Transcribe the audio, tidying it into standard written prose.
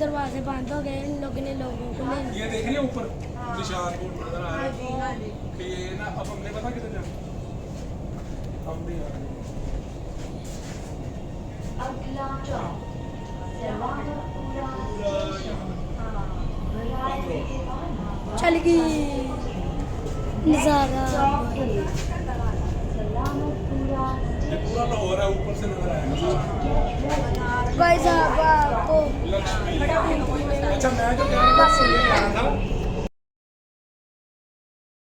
दरवाजे बंद हो गए, इन लोगों ने लोगों को ले ये देख रही है ऊपर निशान बोर्ड नजर आ रहा है कि ये ना अब हमने पता किधर जाना हम भी आ रहे हैं चल गई नजारा। ये पूरा लाहौर है ऊपर से नजर आएगा सारा भाई साहब आपको लक्ष्मी। अच्छा मैं जो कह रहा था